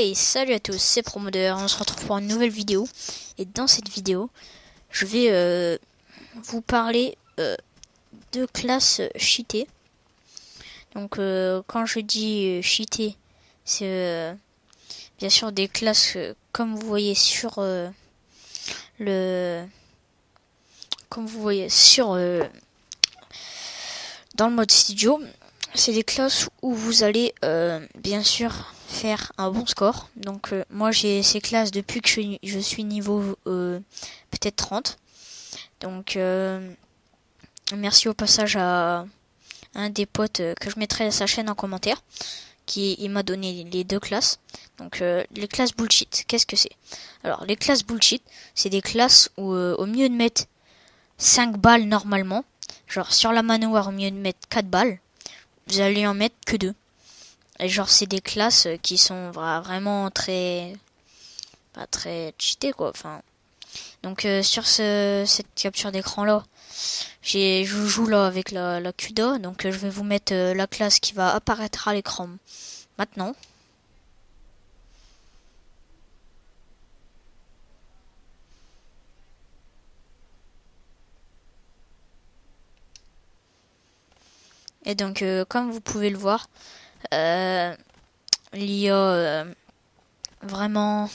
Hey, salut à tous, c'est Promodeur, on se retrouve pour une nouvelle vidéo. Et dans cette vidéo, je vais vous parler de classes cheatées. Donc quand je dis cheatées, c'est bien sûr des classes comme vous voyez sur le... Comme vous voyez sur dans le mode studio. C'est des classes où vous allez bien sûr faire un bon score. Donc moi j'ai ces classes depuis que je suis niveau peut-être 30. Donc merci au passage à un des potes que je mettrai à sa chaîne en commentaire. Il m'a donné les deux classes. Donc les classes bullshit, qu'est-ce que c'est? Alors les classes bullshit, c'est des classes où au mieux de mettre 5 balles normalement, genre sur la manoir au mieux de mettre 4 balles, vous allez en mettre que 2. Et genre c'est des classes qui sont vraiment très pas très cheatées quoi. Enfin donc sur cette capture d'écran là, je joue là avec la CUDA, donc je vais vous mettre la classe qui va apparaître à l'écran maintenant. Et donc comme vous pouvez le voir, il y a vraiment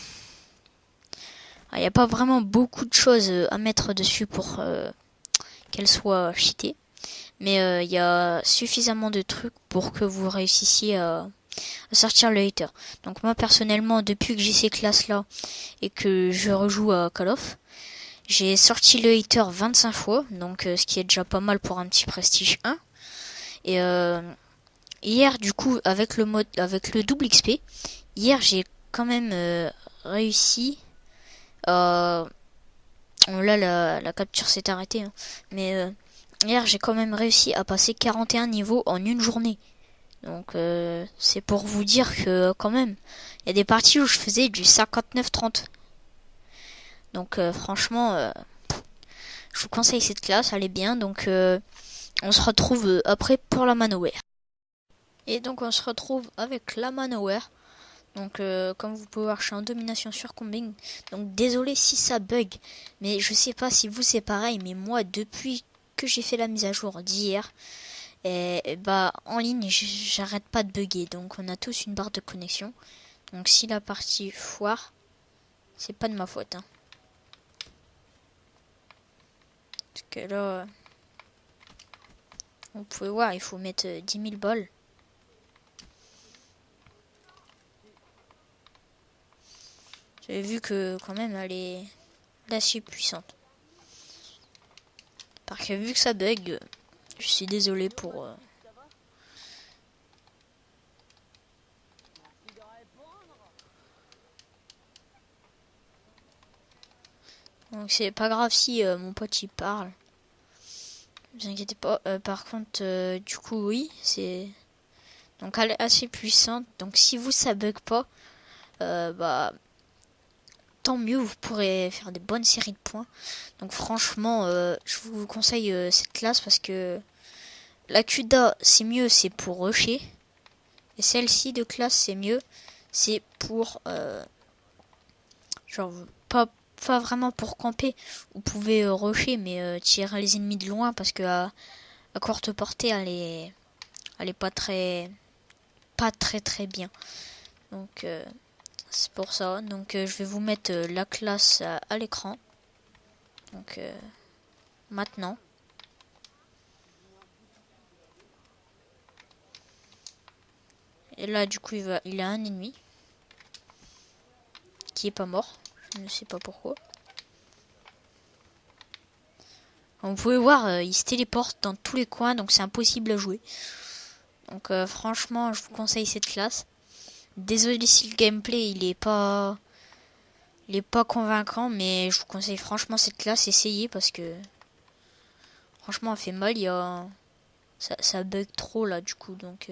il n'y a pas vraiment beaucoup de choses à mettre dessus pour qu'elle soit cheatée. Mais il y a suffisamment de trucs pour que vous réussissiez à sortir le hater. Donc moi personnellement, depuis que j'ai ces classes là et que je rejoue à Call of, j'ai sorti le hater 25 fois, donc ce qui est déjà pas mal pour un petit prestige 1. Et hier du coup avec le double XP, hier j'ai quand même réussi à... Là la capture s'est arrêtée, hein. Mais hier j'ai quand même réussi à passer 41 niveaux en une journée. Donc c'est pour vous dire que quand même, il y a des parties où je faisais du 59-30. Donc franchement, je vous conseille cette classe, elle est bien. Donc on se retrouve après pour la manoware. Et donc on se retrouve avec la manoware. Donc comme vous pouvez voir, je suis en domination sur combine. Donc désolé si ça bug, mais je sais pas si vous c'est pareil, mais moi depuis que j'ai fait la mise à jour d'hier, et bah en ligne j'arrête pas de bugger. Donc on a tous une barre de connexion. Donc si la partie foire, c'est pas de ma faute, hein. Parce que là, vous pouvez voir, il faut mettre 10 000 balles. J'ai vu que quand même elle est assez puissante. Parce que vu que ça bug, je suis désolé pour... Donc c'est pas grave si mon pote il parle. Ne vous inquiétez pas. Par contre, du coup oui, c'est... Donc elle est assez puissante. Donc si vous ça bug pas, bah... tant mieux, vous pourrez faire des bonnes séries de points. Donc franchement, je vous conseille cette classe parce que la CUDA c'est mieux, c'est pour rusher. Et celle-ci de classe c'est mieux, c'est pour genre pas vraiment pour camper. Vous pouvez rusher mais tirer les ennemis de loin parce que à courte portée elle est pas très bien. Donc c'est pour ça. Donc je vais vous mettre la classe à l'écran. Donc maintenant. Et là du coup il a un ennemi qui est pas mort. Je ne sais pas pourquoi. Comme vous pouvez voir, il se téléporte dans tous les coins, donc c'est impossible à jouer. Donc franchement, je vous conseille cette classe. Désolé si le gameplay il est pas convaincant, mais je vous conseille franchement cette classe. Essayez parce que franchement, elle fait mal. Ça bug trop là du coup, donc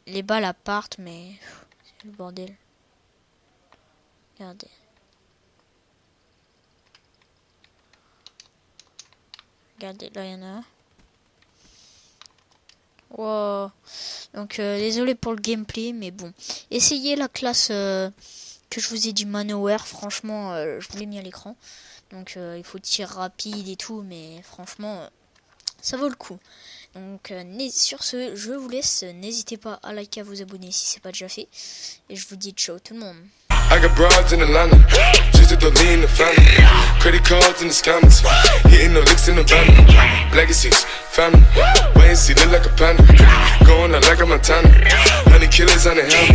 les balles partent, mais c'est le bordel. Regardez. Regardez, là il y en a un. Wow. Donc désolé pour le gameplay, mais bon. Essayez la classe que je vous ai dit Manowar, franchement je vous l'ai mis à l'écran. Donc il faut tir rapide et tout, mais franchement ça vaut le coup. Donc sur ce, je vous laisse, n'hésitez pas à liker, à vous abonner si c'est pas déjà fait. Et je vous dis ciao tout le monde. I got broads in Atlanta, just to lean the family. Credit cards and the scammers, hitting the licks in the van. Legacies, family, wait and see, look like a panda. Going out like a Montana, honey killers on the helmet.